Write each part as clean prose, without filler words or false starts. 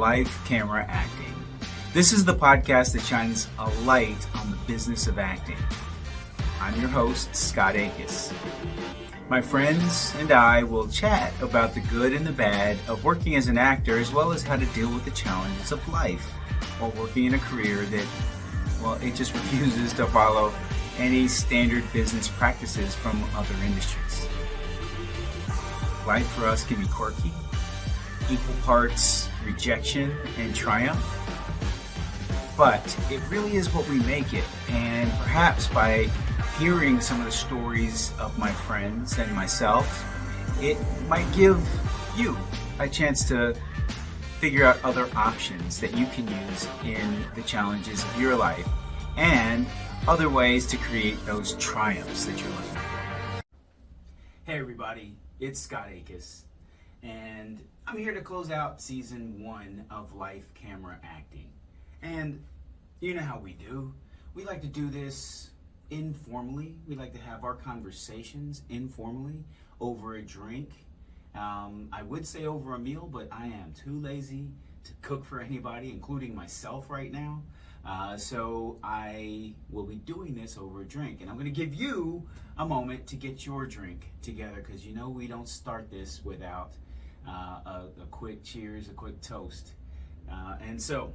Live Camera Acting. This is the podcast that shines a light on the business of acting. I'm your host, Scott Akis. My friends and I will chat about the good and the bad of working as an actor, as well as how to deal with the challenges of life while working in a career that, well, it just refuses to follow any standard business practices from other industries. Life for us can be quirky, equal parts rejection and triumph, but it really is what we make it. And perhaps by hearing some of the stories of my friends and myself, it might give you a chance to figure out other options that you can use in the challenges of your life and other ways to create those triumphs that you're looking for. Hey everybody, it's Scott Akis, and I'm here to close out season 1 of Life Camera Acting. And you know how we do. We like to do this informally. We like to have our conversations informally over a drink. I would say over a meal, but I am too lazy to cook for anybody, including myself right now. So I will be doing this over a drink. And I'm going to give you a moment to get your drink together, because you know we don't start this without a quick cheers, a quick toast. And so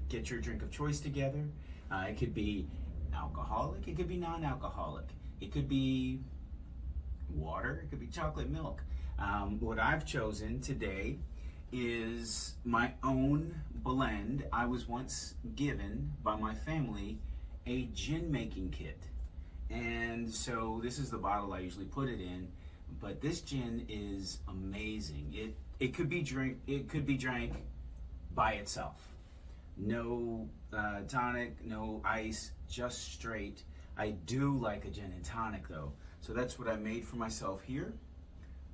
get your drink of choice together. It could be alcoholic, it could be non-alcoholic, it could be water, it could be chocolate milk. What I've chosen today is my own blend. I was once given by my family a gin making kit, and so this is the bottle I usually put it in. But this gin is amazing. It could be drank by itself. No tonic, no ice, just straight. I do like a gin and tonic though. So that's what I made for myself here.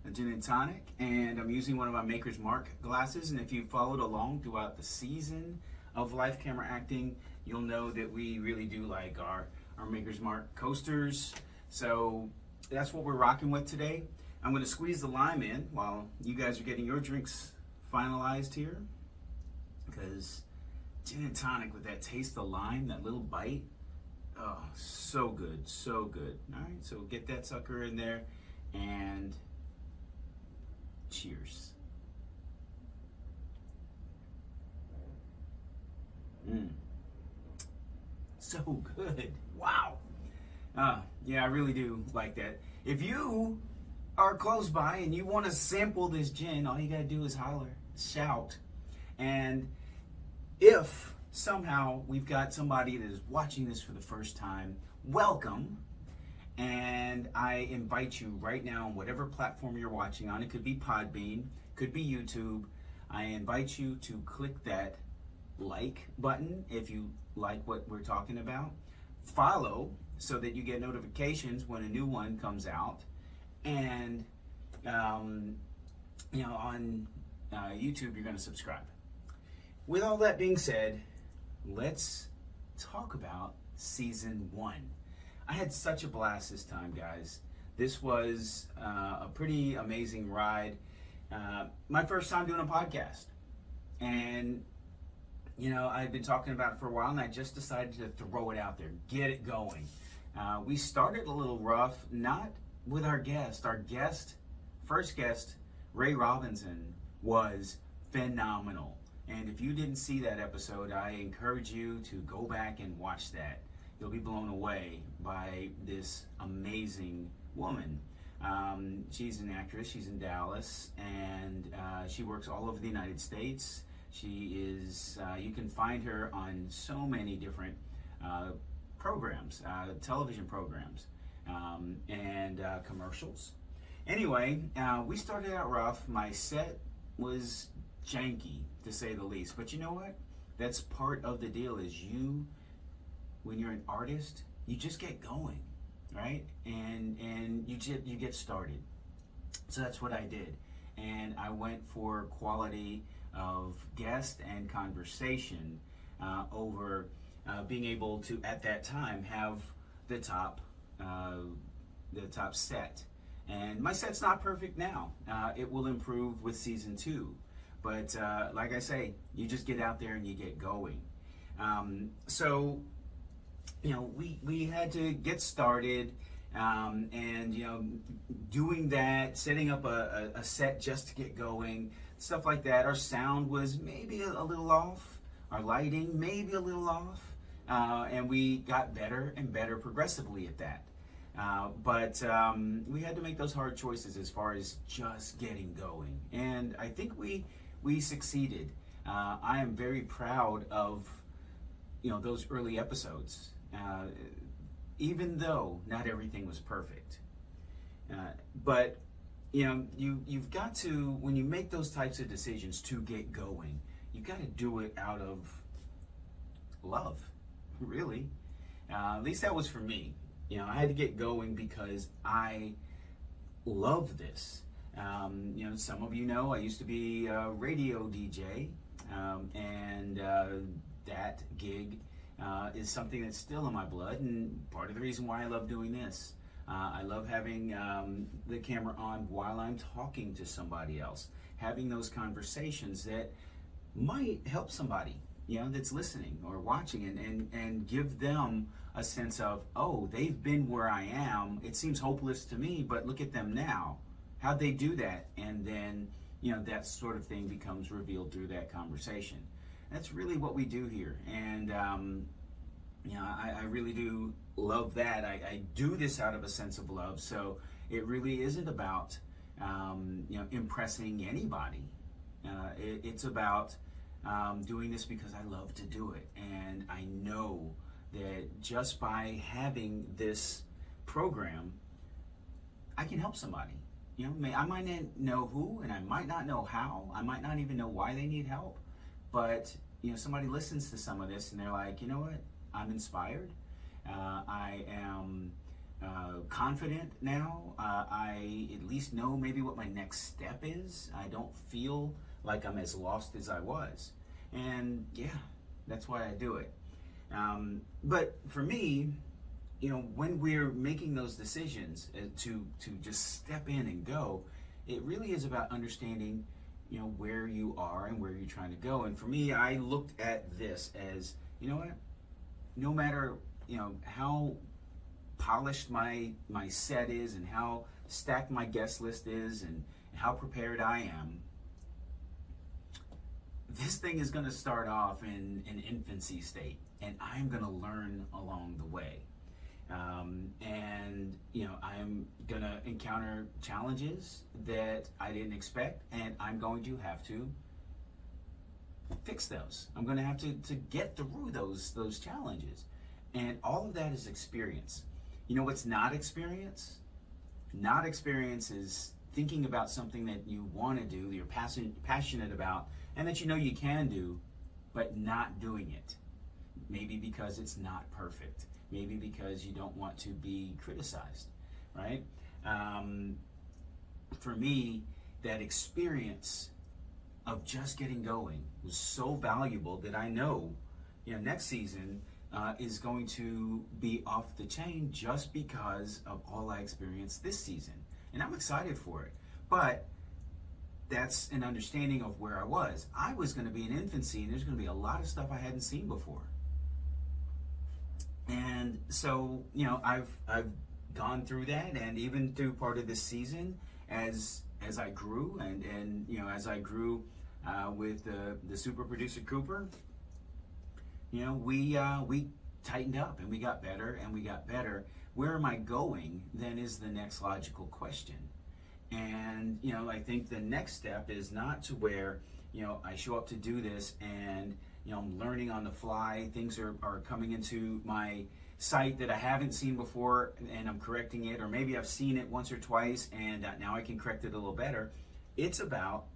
A gin and tonic, and I'm using one of my Maker's Mark glasses. And if you followed along throughout the season of Life Camera Acting, you'll know that we really do like our Maker's Mark coasters. So that's what we're rocking with today. I'm going to squeeze the lime in while you guys are getting your drinks finalized here, because gin and tonic with that taste of lime, that little bite, oh, so good, so good. All right, so get that sucker in there and cheers. So good. Wow. Yeah, I really do like that. If you are close by and you want to sample this gin, all you got to do is holler, shout. And if somehow we've got somebody that is watching this for the first time, welcome. And I invite you right now on whatever platform you're watching on. It could be Podbean, could be YouTube. I invite you to click that like button if you like what we're talking about. Follow so that you get notifications when a new one comes out. And on YouTube, you're going to subscribe. With all that being said, let's talk about season 1. I had such a blast this time, guys. This was a pretty amazing ride. My first time doing a podcast. And, you know, I've been talking about it for a while, and I just decided to throw it out there, get it going. We started a little rough, not with our guest. Our first guest, Ray Robinson, was phenomenal. And if you didn't see that episode, I encourage you to go back and watch that. You'll be blown away by this amazing woman. She's an actress. She's in Dallas, and she works all over the United States. She is, you can find her on so many different programs, television programs, and commercials. Anyway, we started out rough. My set was janky, to say the least. But you know what? That's part of the deal. Is when you're an artist, you just get going, right? And you get started. So that's what I did. And I went for quality of guest and conversation over being able to, at that time, have the top set. And my set's not perfect now. It will improve with season 2. But like I say, you just get out there and you get going. So, we had to get started, and doing that, setting up a set just to get going, stuff like that. Our sound was maybe a little off, our lighting maybe a little off, and we got better and better progressively at that. But we had to make those hard choices as far as just getting going, and I think we succeeded. I am very proud of those early episodes, even though not everything was perfect. But you've got to, when you make those types of decisions to get going, you've got to do it out of love, really. At least that was for me. I had to get going because I love this. Some of you know I used to be a radio DJ, and that gig is something that's still in my blood, and part of the reason why I love doing this. I love having the camera on while I'm talking to somebody else, having those conversations that might help somebody that's listening or watching, and give them a sense of, oh, they've been where I am. It seems hopeless to me, but look at them now. How'd they do that? And then, that sort of thing becomes revealed through that conversation. That's really what we do here. And, I really do love that. I do this out of a sense of love. So it really isn't about, impressing anybody. It's about doing this because I love to do it. And I know that just by having this program, I can help somebody. I might not know who, and I might not know how. I might not even know why they need help. But, somebody listens to some of this and they're like, you know what? I'm inspired. I am confident now. I at least know maybe what my next step is. I don't feel like I'm as lost as I was. And yeah, that's why I do it. But for me, when we're making those decisions to just step in and go, it really is about understanding, where you are and where you're trying to go. And for me, I looked at this as, what? No matter, how polished my set is and how stacked my guest list is and how prepared I am, this thing is going to start off in an infancy state, and I'm going to learn along the way. And I'm going to encounter challenges that I didn't expect, and I'm going to have to fix those. I'm going to have to get through those challenges. And all of that is experience. What's not experience? Not experience is thinking about something that you want to do, that you're passionate about, and that you can do, but not doing it. Maybe because it's not perfect. Maybe because you don't want to be criticized, right? For me, that experience of just getting going was so valuable that I know, next season is going to be off the chain just because of all I experienced this season. And I'm excited for it. But that's an understanding of where I was. I was going to be in infancy, and there's going to be a lot of stuff I hadn't seen before. And so, I've gone through that, and even through part of this season, as I grew, and as I grew with the super producer Cooper, we tightened up and we got better and we got better. Where am I going? Then is the next logical question. And I think the next step is not to where I show up to do this and I'm learning on the fly. Things are coming into my sight that I haven't seen before, and I'm correcting it, or maybe I've seen it once or twice and now I can correct it a little better. It's about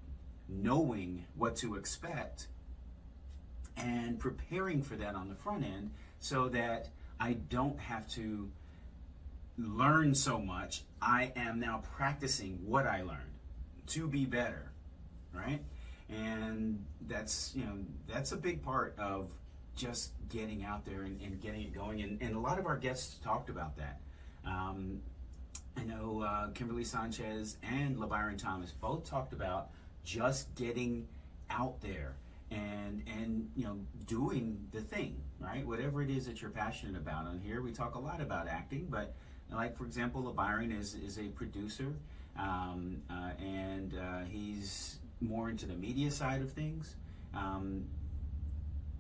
knowing what to expect and preparing for that on the front end so that I don't have to learn so much. I am now practicing what I learned to be better, right? And that's a big part of just getting out there and getting it going. And a lot of our guests talked about that. I know Kimberly Sanchez and LeByron Thomas both talked about just getting out there and doing the thing, right? Whatever it is that you're passionate about. On here we talk a lot about acting, but like for example, Byron is a producer, and he's more into the media side of things.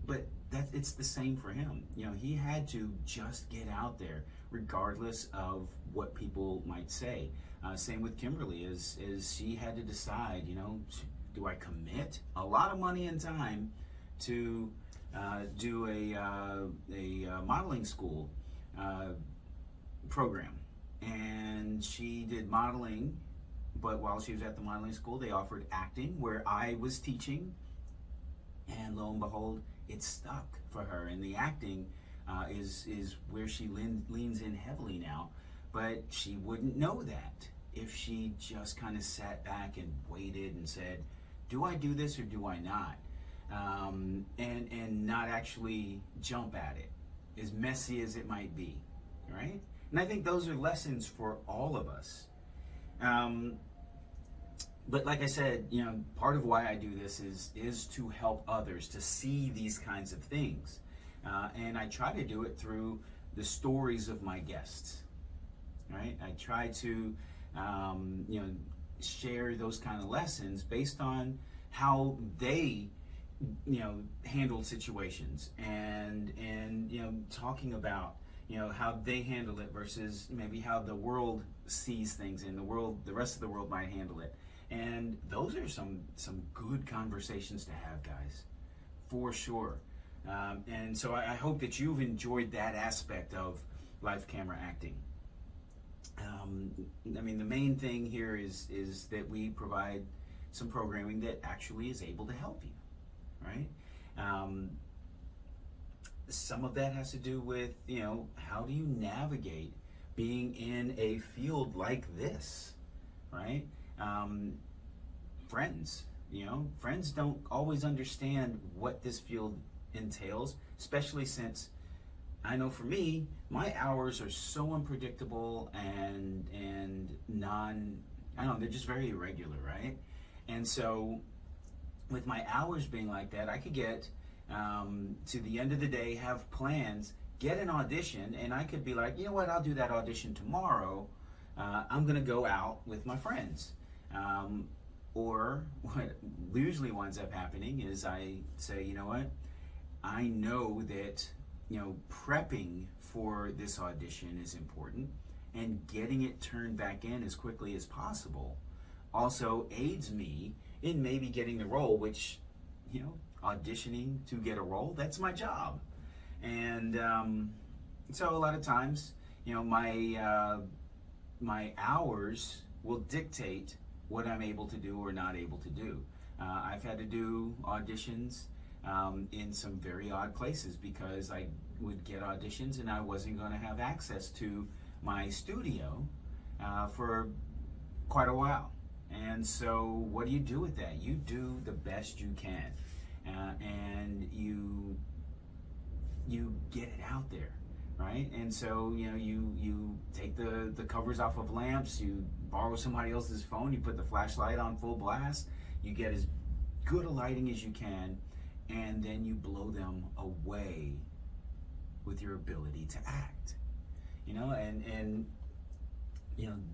But it's the same for him. He had to just get out there regardless of what people might say. Same with Kimberly, as she had to decide, do I commit a lot of money and time to do a modeling school program? And she did modeling, but while she was at the modeling school, they offered acting where I was teaching, and lo and behold, it stuck for her. And the acting is where she leans in heavily now, but she wouldn't know that if she just kind of sat back and waited and said, do I do this or do I not? And not actually jump at it, as messy as it might be, right? And I think those are lessons for all of us. But like I said, part of why I do this is to help others to see these kinds of things. And I try to do it through the stories of my guests, right? I try to, share those kind of lessons based on how they, handled situations and talking about, how they handle it versus maybe how the world sees things and the rest of the world might handle it. And those are some good conversations to have, guys, for sure. And so I hope that you've enjoyed that aspect of live camera acting. The main thing here is that we provide some programming that actually is able to help you, right? Some of that has to do with, how do you navigate being in a field like this, right? Friends don't always understand what this field entails, especially since I know for me, my hours are so unpredictable and they're just very irregular, right? And so with my hours being like that, I could get to the end of the day, have plans, get an audition, and I could be like, you know what, I'll do that audition tomorrow. I'm gonna go out with my friends. Or what usually winds up happening is I say, you know what, I know that, prepping for this audition is important, and getting it turned back in as quickly as possible also aids me in maybe getting the role, which, auditioning to get a role, that's my job. And so a lot of times, my hours will dictate what I'm able to do or not able to do. I've had to do auditions in some very odd places because I would get auditions and I wasn't going to have access to my studio for quite a while. And so what do you do with that? You do the best you can, and you get it out there, right? And so you take the covers off of lamps, you borrow somebody else's phone, you put the flashlight on full blast, you get as good a lighting as you can, and then you blow them away with your ability to act. And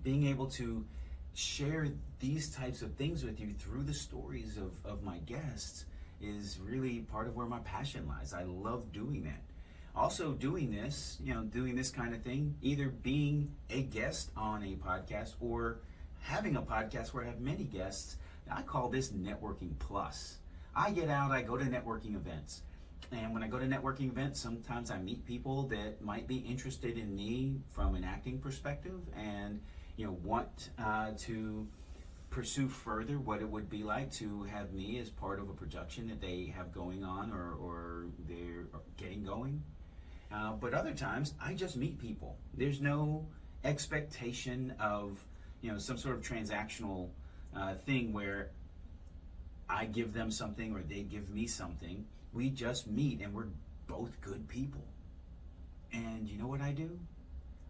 being able to share these types of things with you through the stories of my guests is really part of where my passion lies. I love doing that. Also doing this, doing this kind of thing, either being a guest on a podcast or having a podcast where I have many guests, I call this networking plus. I get out, I go to networking events. And when I go to networking events, sometimes I meet people that might be interested in me from an acting perspective and want to pursue further what it would be like to have me as part of a production that they have going on or they're getting going. But other times, I just meet people. There's no expectation of some sort of transactional thing where I give them something or they give me something. We just meet and we're both good people. And you know what I do?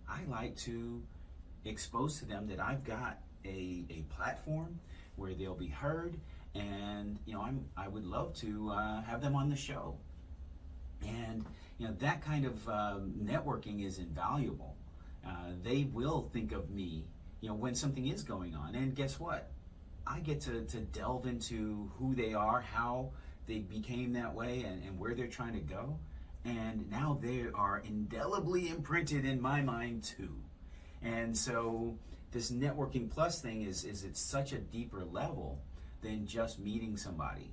I like to expose to them that I've got a platform where they'll be heard and I would love to have them on the show. And that kind of networking is invaluable. They will think of me, when something is going on. And guess what? I get to delve into who they are, how they became that way, and where they're trying to go. And now they are indelibly imprinted in my mind too. And so this networking plus thing is it's such a deeper level than just meeting somebody.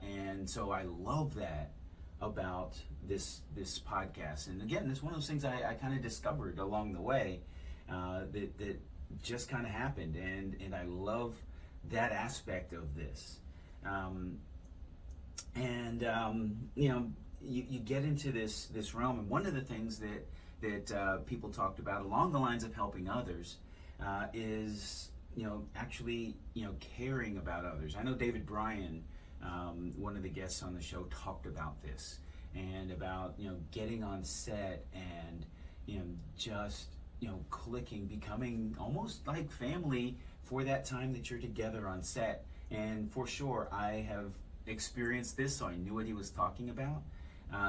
And so I love that about this podcast. And again, it's one of those things I kind of discovered along the way that just kind of happened, and I love that aspect of this. You get into this realm, and one of the things that people talked about along the lines of helping others is actually caring about others. I know David Bryan, one of the guests on the show, talked about this, and about getting on set and just clicking, becoming almost like family for that time that you're together on set. And for sure, I have experienced this, so I knew what he was talking about.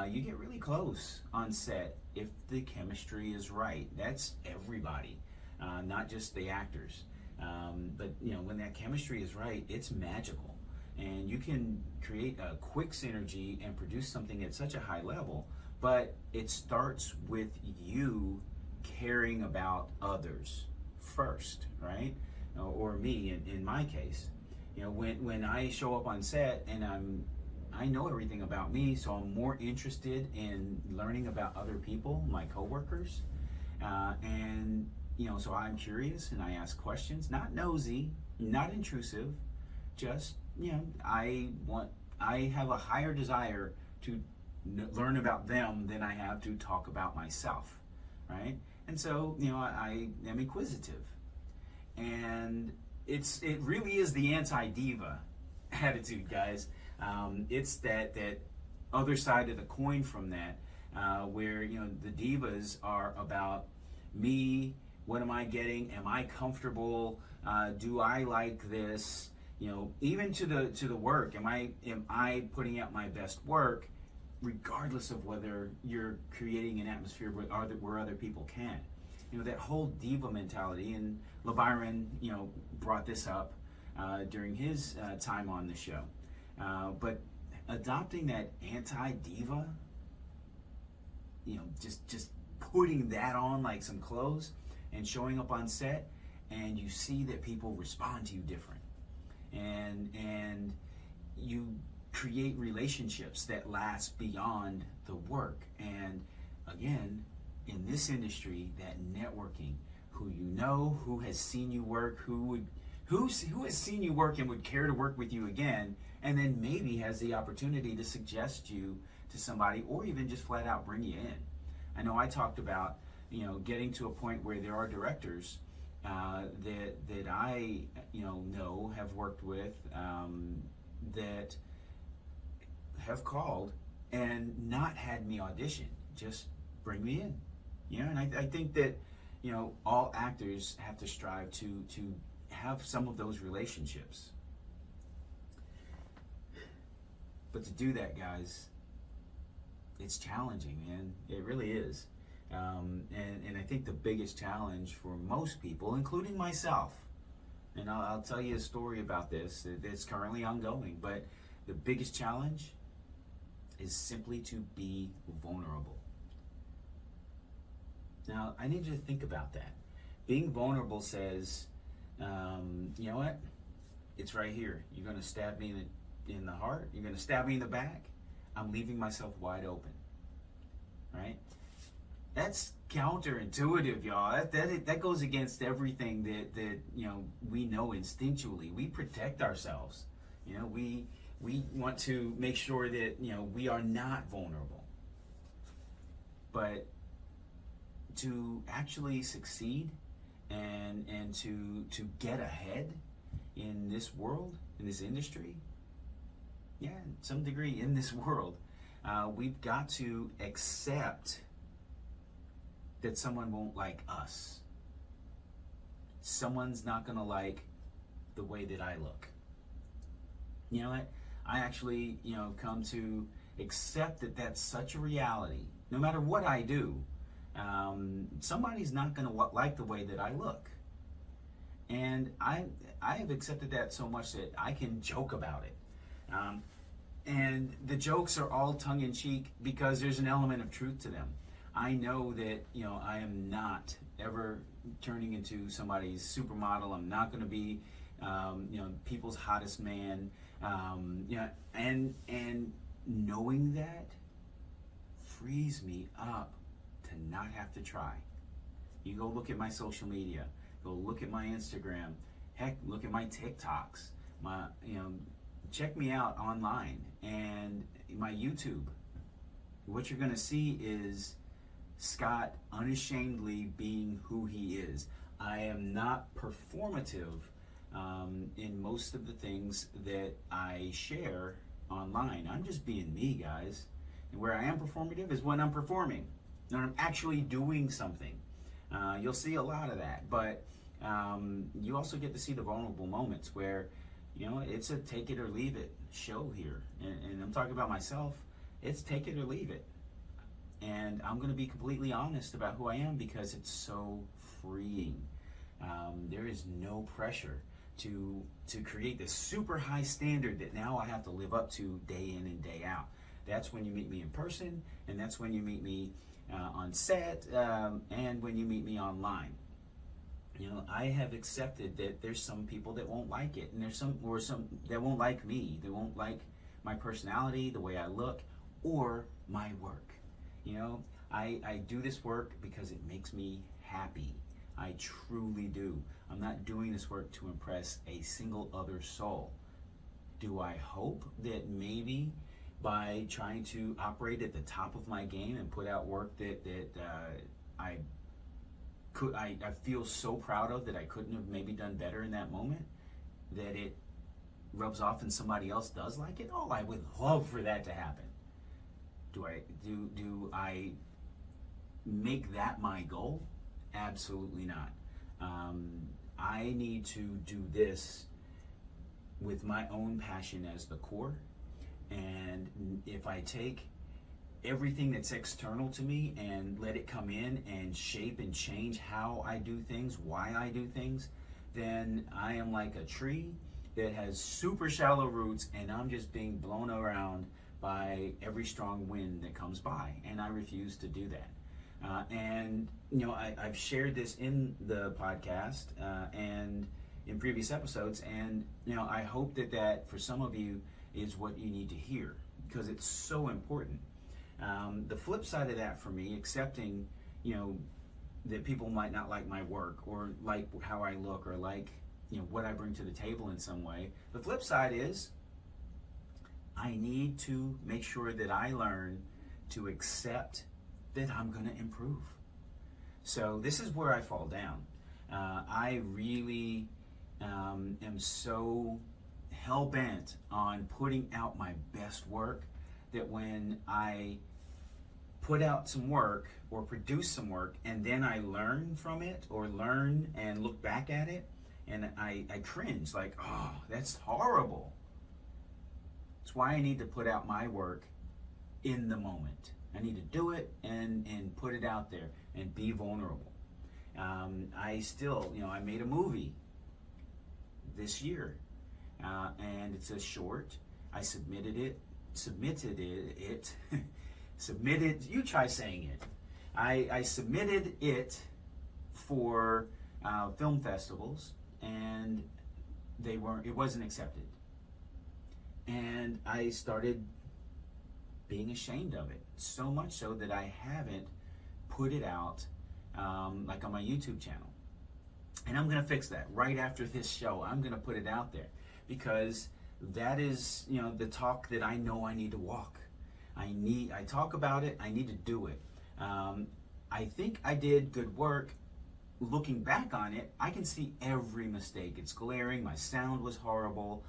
You get really close on set if the chemistry is right. That's everybody, not just the actors. But when that chemistry is right, it's magical. And you can create a quick synergy and produce something at such a high level, but it starts with you caring about others first, right? Or me, in my case. When I show up on set and I know everything about me, so I'm more interested in learning about other people, my coworkers, and so I'm curious and I ask questions, not nosy, not intrusive, just I have a higher desire to learn about them than I have to talk about myself, right? And so I am inquisitive, and it really is the anti-diva attitude, guys. It's that other side of the coin from that, where the divas are about me. What am I getting? Am I comfortable? Do I like this? Even to the work. Am I putting out my best work, regardless of whether you're creating an atmosphere where other people can. That whole diva mentality, and LeByron, brought this up during his time on the show. But adopting that anti-diva, just putting that on like some clothes and showing up on set, and you see that people respond to you different, and you create relationships that last beyond the work. And again, in this industry, that networking, who has seen you work, who has seen you work and would care to work with you again, and then maybe has the opportunity to suggest you to somebody, or even just flat out bring you in. I know I talked about getting to a point where there are directors that I know, have worked with, that have called and not had me audition, just bring me in. And I think that all actors have to strive to have some of those relationships. But to do that, guys, it's challenging, man. It really is. And I think the biggest challenge for most people, including myself, and I'll tell you a story about this that's currently ongoing, but the biggest challenge is simply to be vulnerable. Now, I need you to think about that. Being vulnerable says, you know what? It's right here. You're going to stab me in the heart. You're going to stab me in the back. I'm leaving myself wide open. Right? That's counterintuitive, y'all. That goes against everything that we know instinctually. We protect ourselves. We want to make sure that we are not vulnerable. But to actually succeed and to get ahead in this world, in this industry, in some degree in this world, we've got to accept that someone won't like us. Someone's not going to like the way that I look. You know what? I actually, come to accept that that's such a reality. No matter what I do, somebody's not going to like the way that I look. And I have accepted that so much that I can joke about it. And the jokes are all tongue in cheek because there's an element of truth to them. I know that, I am not ever turning into somebody's supermodel. I'm not going to be, people's hottest man. And knowing that frees me up to not have to try. You go look at my social media, go look at my Instagram, heck, look at my TikToks, check me out online and my YouTube. What you're going to see is Scott unashamedly being who he is. I am not performative in most of the things that I share online. I'm just being me, guys. And where I am performative is when I'm performing, when I'm actually doing something. You'll see a lot of that, but you also get to see the vulnerable moments where, it's a take it or leave it show here. And I'm talking about myself. It's take it or leave it. And I'm going to be completely honest about who I am because it's so freeing. There is no pressure to create this super high standard that now I have to live up to day in and day out. That's when you meet me in person, and that's when you meet me on set, and when you meet me online. I have accepted that there's some people that won't like it, and there's some that won't like me. They won't like my personality, the way I look, or my work. I do this work because it makes me happy. I truly do. I'm not doing this work to impress a single other soul. Do I hope that maybe by trying to operate at the top of my game and put out work that I feel so proud of that I couldn't have maybe done better in that moment, that it rubs off and somebody else does like it? Oh, I would love for that to happen. Do I make that my goal? Absolutely not. I need to do this with my own passion as the core. And if I take everything that's external to me and let it come in and shape and change how I do things, why I do things, then I am like a tree that has super shallow roots and I'm just being blown around by every strong wind that comes by, and I refuse to do that. I've shared this in the podcast and in previous episodes, and I hope that for some of you is what you need to hear because it's so important. The flip side of that for me, accepting that people might not like my work or like how I look or like what I bring to the table in some way. The flip side is I need to make sure that I learn to accept that I'm going to improve. So this is where I fall down. I really am so hell-bent on putting out my best work that when I put out some work or produce some work and then I learn from it or learn and look back at it and I cringe like, oh, that's horrible. It's why I need to put out my work in the moment. I need to do it and put it out there and be vulnerable. I still, I made a movie this year and it's a short. I submitted, you try saying it. I submitted it for film festivals and it wasn't accepted. And I started being ashamed of it, so much so that I haven't put it out like on my YouTube channel. And I'm going to fix that right after this show. I'm going to put it out there because that is, the talk that I know I need to walk. I talk about it, I need to do it. I think I did good work. Looking back on it, I can see every mistake. It's glaring. My sound was horrible.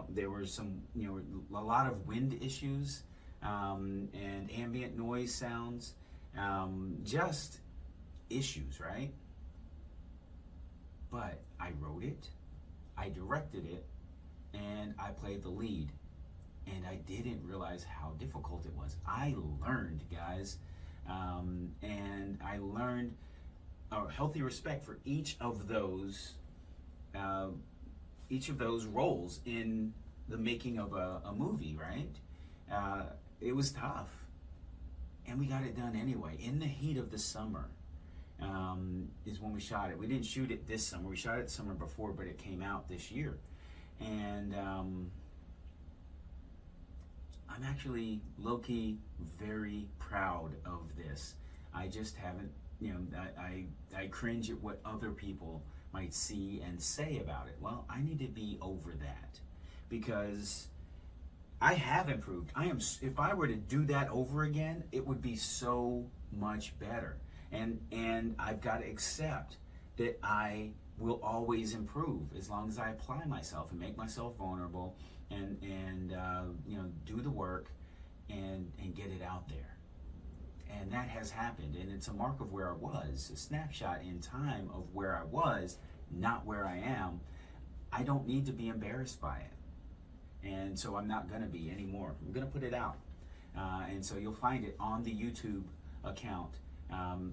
There were some, a lot of wind issues and ambient noise sounds. Just issues, right? But I wrote it, I directed it, and I played the lead. And I didn't realize how difficult it was. I learned, guys, and I learned a healthy respect for each of those roles in the making of a movie, right? It was tough, and we got it done anyway. In the heat of the summer is when we shot it. We didn't shoot it this summer. We shot it the summer before, but it came out this year. And I'm actually low-key very proud of this. I just haven't, I cringe at what other people might see and say about it. Well, I need to be over that, because I have improved. If I were to do that over again, it would be so much better. And I've got to accept that I will always improve as long as I apply myself and make myself vulnerable and do the work and get it out there. And that has happened, and it's a mark of where I was, a snapshot in time of where I was, not where I am. I don't need to be embarrassed by it, and so I'm not gonna be anymore. I'm gonna put it out, and so you'll find it on the YouTube account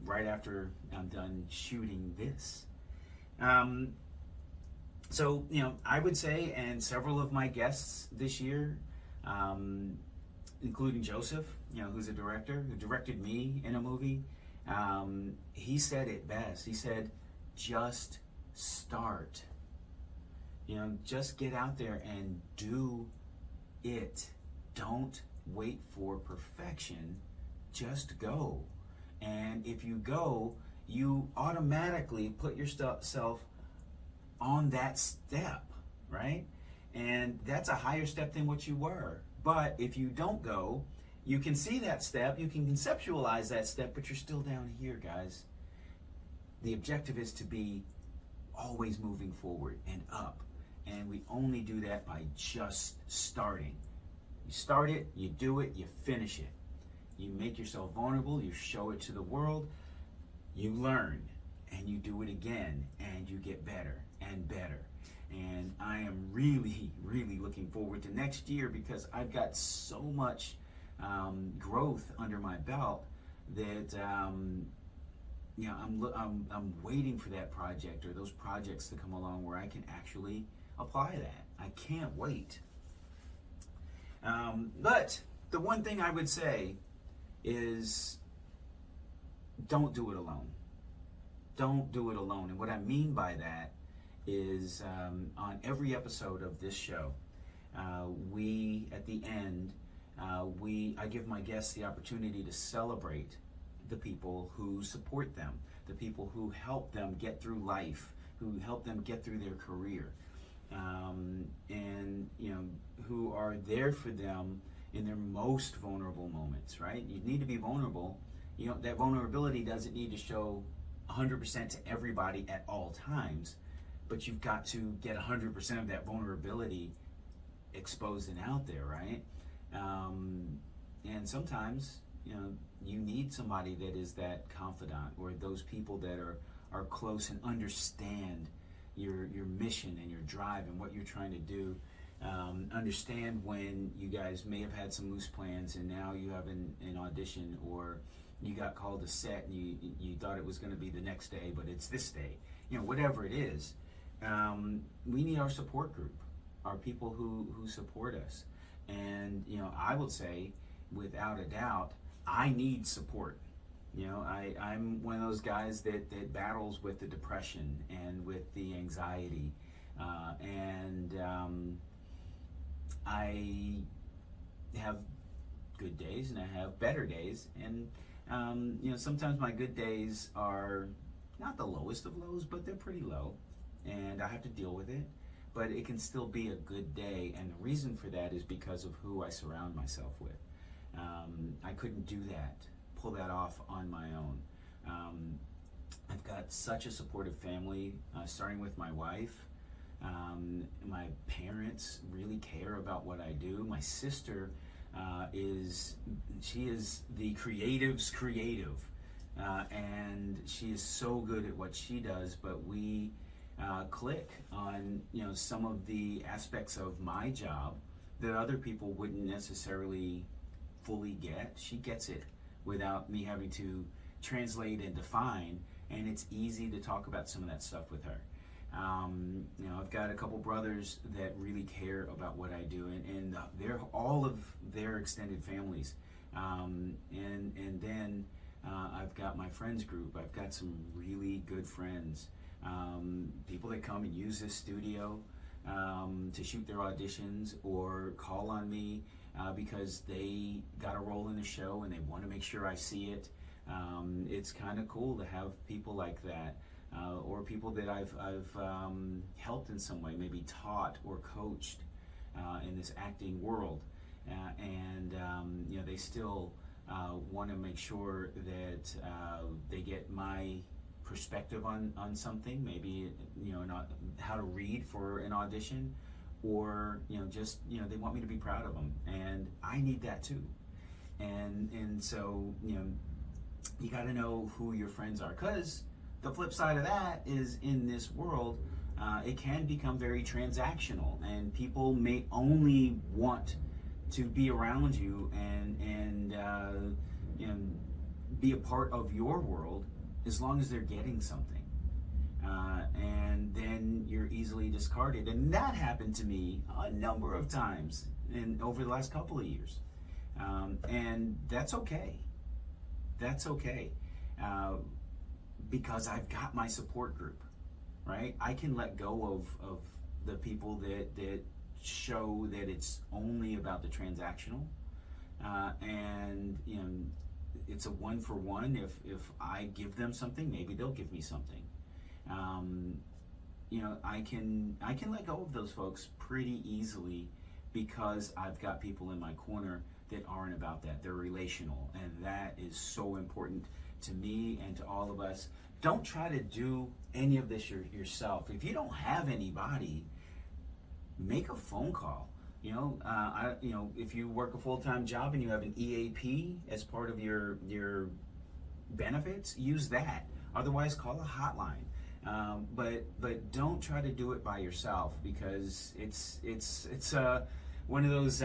right after I'm done shooting this. So, I would say, and several of my guests this year, including Joseph, who's a director, who directed me in a movie, he said it best. He said, just start. Just get out there and do it. Don't wait for perfection. Just go. And if you go, you automatically put yourself on that step, right? And that's a higher step than what you were. But if you don't go, you can see that step, you can conceptualize that step, but you're still down here, guys. The objective is to be always moving forward and up. And we only do that by just starting. You start it, you do it, you finish it. You make yourself vulnerable, you show it to the world, you learn, and you do it again, and you get better and better. And I am really, really looking forward to next year, because I've got so much growth under my belt that I'm waiting for that project or those projects to come along where I can actually apply that. I can't wait. But the one thing I would say is, don't do it alone. Don't do it alone. And what I mean by that is, on every episode of this show, we, at the end, I give my guests the opportunity to celebrate the people who support them, the people who help them get through life, who help them get through their career, and who are there for them in their most vulnerable moments, right? You need to be vulnerable. That vulnerability doesn't need to show 100% to everybody at all times, but you've got to get 100% of that vulnerability exposed and out there, right? And sometimes, you need somebody that is that confidant, or those people that are close and understand your mission and your drive and what you're trying to do. Understand when you guys may have had some loose plans and now you have an audition, or you got called to set and you thought it was going to be the next day, but it's this day. Whatever it is, we need our support group, our people who support us. And I would say, without a doubt, I need support. I'm one of those guys that battles with the depression and with the anxiety, and I have good days and I have better days, and sometimes my good days are not the lowest of lows, but they're pretty low, and I have to deal with it. But it can still be a good day, and the reason for that is because of who I surround myself with. I couldn't do that, pull that off on my own. I've got such a supportive family, starting with my wife. My parents really care about what I do. My sister is the creative's creative, and she is so good at what she does, but we click on some of the aspects of my job that other people wouldn't necessarily fully get. She gets it without me having to translate and define, and it's easy to talk about some of that stuff with her. I've got a couple brothers that really care about what I do, and they're all of their extended families. And then I've got my friends group. I've got some really good friends, people that come and use this studio to shoot their auditions or call on me because they got a role in the show and they want to make sure I see it. It's kind of cool to have people like that. Or people that I've helped in some way, maybe taught or coached in this acting world, and they still want to make sure that they get my perspective on something, maybe how to read for an audition, or just they want me to be proud of them, and I need that too, and so you got to know who your friends are, because the flip side of that is, in this world, it can become very transactional, and people may only want to be around you and be a part of your world as long as they're getting something, and then you're easily discarded. And that happened to me a number of times over the last couple of years, and that's okay. That's okay. Because I've got my support group, right? I can let go of the people that show that it's only about the transactional, and it's a one for one. If I give them something, maybe they'll give me something. I can let go of those folks pretty easily because I've got people in my corner that aren't about that. They're relational, and that is so important to me and to all of us. Don't try to do any of this yourself. If you don't have anybody, make a phone call. If you work a full-time job and you have an EAP as part of your benefits, use that. Otherwise, call a hotline. But don't try to do it by yourself, because it's one of those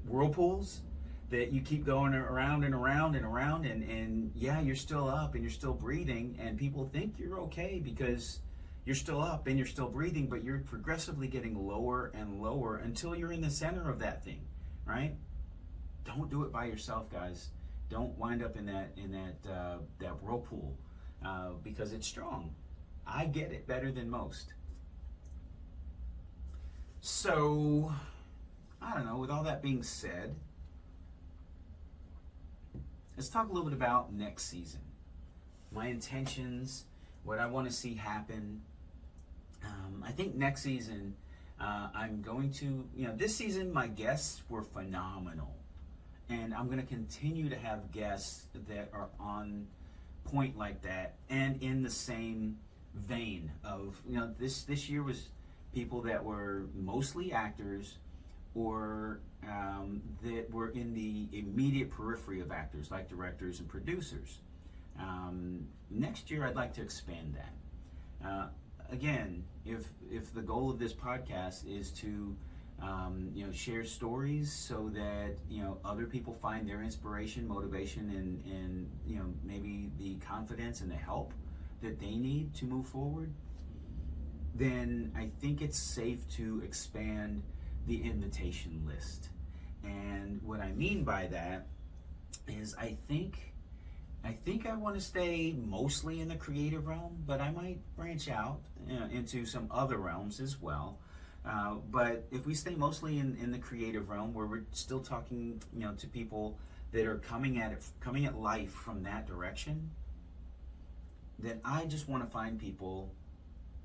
whirlpools that you keep going around and around and around, and yeah, you're still up and you're still breathing, and people think you're okay because you're still up and you're still breathing, but you're progressively getting lower and lower until you're in the center of that thing, right? Don't do it by yourself, guys. Don't wind up in that whirlpool because it's strong. I get it better than most. So, I don't know, with all that being said, let's talk a little bit about next season. My intentions, what I want to see happen. I think next season, I'm going to, this season my guests were phenomenal. And I'm going to continue to have guests that are on point like that, and in the same vein of, this year was people that were mostly actors, or that were in the immediate periphery of actors, like directors and producers. Next year, I'd like to expand that. Again, if the goal of this podcast is to share stories so that other people find their inspiration, motivation, and maybe the confidence and the help that they need to move forward, then I think it's safe to expand the invitation list. And what I mean by that is I think I want to stay mostly in the creative realm, but I might branch out into some other realms as well. But if we stay mostly in the creative realm, where we're still talking to people that are coming at life from that direction, then I just want to find people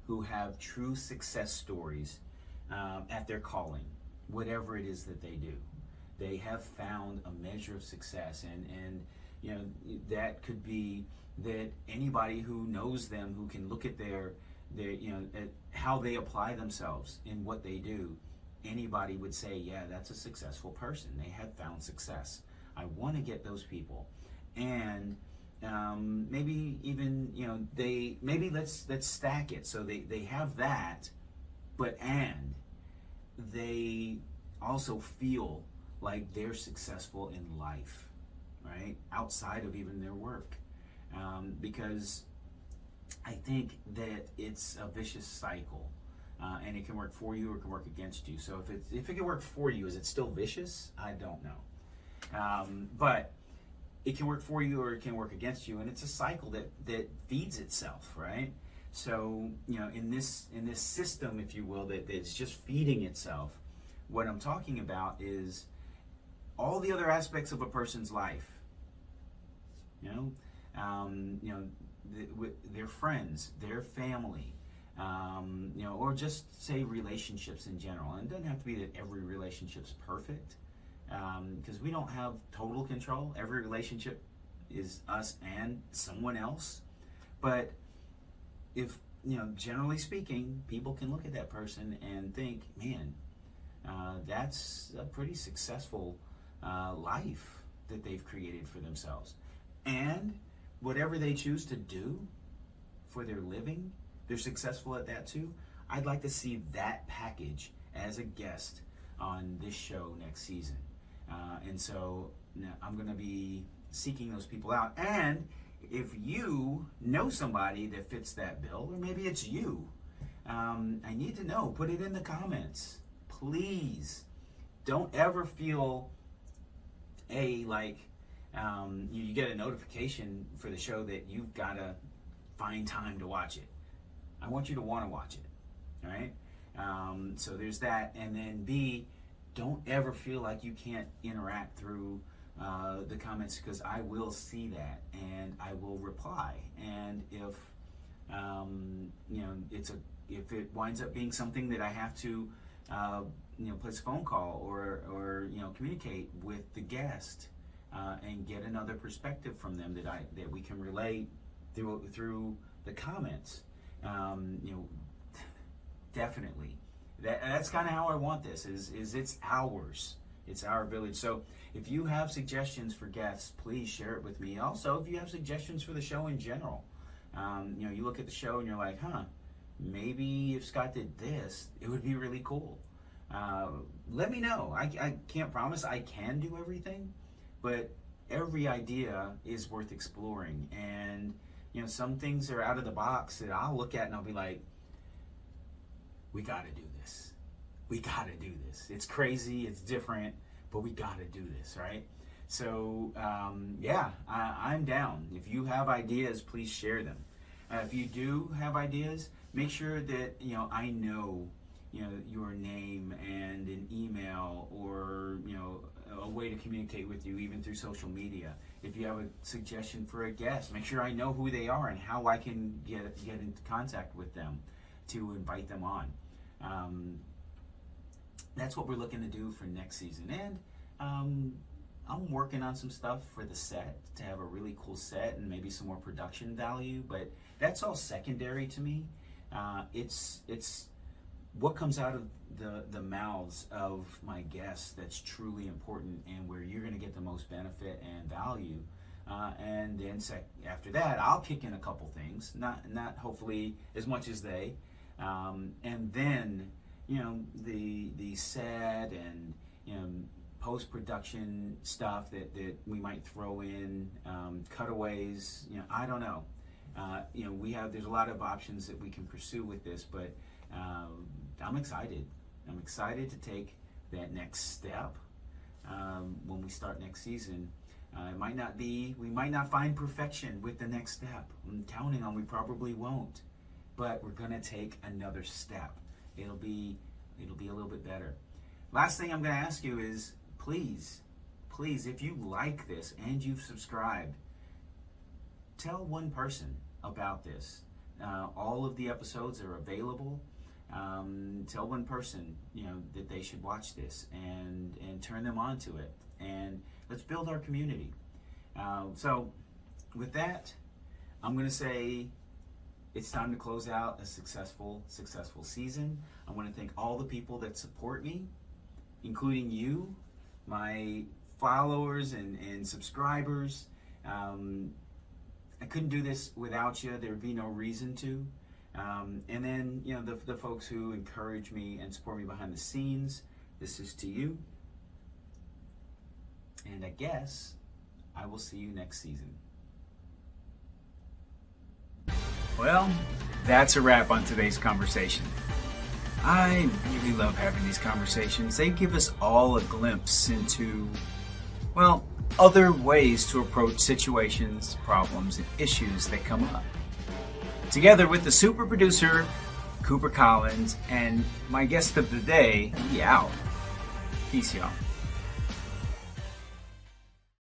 who have true success stories at their calling, whatever it is that they do. They have found a measure of success, and that could be that anybody who knows them, who can look at their at how they apply themselves in what they do, anybody would say, yeah, that's a successful person. They have found success. I want to get those people. And maybe even, maybe let's stack it so they have that, and they also feel like they're successful in life, right? Outside of even their work. Because I think that it's a vicious cycle, and it can work for you or it can work against you. So if it can work for you, is it still vicious? I don't know. But it can work for you or it can work against you, and it's a cycle that feeds itself, right? So in this system, if you will, that's just feeding itself, what I'm talking about is all the other aspects of a person's life. Their friends, their family, or just say relationships in general. And it doesn't have to be that every relationship's perfect, because we don't have total control. Every relationship is us and someone else. But if, generally speaking, people can look at that person and think, man, that's a pretty successful life that they've created for themselves. And whatever they choose to do for their living, they're successful at that too. I'd like to see that package as a guest on this show next season. And so I'm going to be seeking those people out. And if you know somebody that fits that bill, or maybe it's you, I need to know. Put it in the comments. Please don't ever feel you get a notification for the show that you've got to find time to watch it. I want you to want to watch it, all right? So there's that. And then B, don't ever feel like you can't interact through the comments, because I will see that and I will reply. And if if it winds up being something that I have to place a phone call or communicate with the guest and get another perspective from them that we can relay through the comments, definitely. That's kind of how I want this. Is it's ours. It's our village. So if you have suggestions for guests, please share it with me. Also, if you have suggestions for the show in general, you look at the show and you're like, maybe if Scott did this, it would be really cool. Let me know. I can't promise I can do everything, but every idea is worth exploring. And some things are out of the box that I'll look at and I'll be like, we got to do this. We got to do this. It's crazy, it's different, but we got to do this, right? So I'm down. If you have ideas, please share them. If you do have ideas, make sure that I know your name and an email, or a way to communicate with you, even through social media. If you have a suggestion for a guest, make sure I know who they are and how I can get into contact with them to invite them on. That's what we're looking to do for next season. And I'm working on some stuff for the set, to have a really cool set and maybe some more production value, but that's all secondary to me. It's what comes out of the mouths of my guests that's truly important, and where you're going to get the most benefit and value. And then after that, I'll kick in a couple things, not hopefully as much as they. And then the set and post-production stuff that we might throw in, cutaways. I don't know. There's a lot of options that we can pursue with this, but I'm excited. I'm excited to take that next step when we start next season. We might not find perfection with the next step. I'm counting on we probably won't, but we're gonna take another step. It'll be a little bit better. Last thing I'm gonna ask you is, please, if you like this and you've subscribed, tell one person about this. All of the episodes are available. Tell one person, that they should watch this and turn them on to it. And let's build our community. So with that, I'm going to say it's time to close out a successful season. I want to thank all the people that support me, including you, my followers and subscribers. I couldn't do this without you. There would be no reason to. And then, the folks who encourage me and support me behind the scenes, this is to you. And I guess I will see you next season. Well, that's a wrap on today's conversation. I really love having these conversations. They give us all a glimpse into, other ways to approach situations, problems, and issues that come up. Together with the super producer, Cooper Collins, and my guest of the day, he out. Peace, y'all.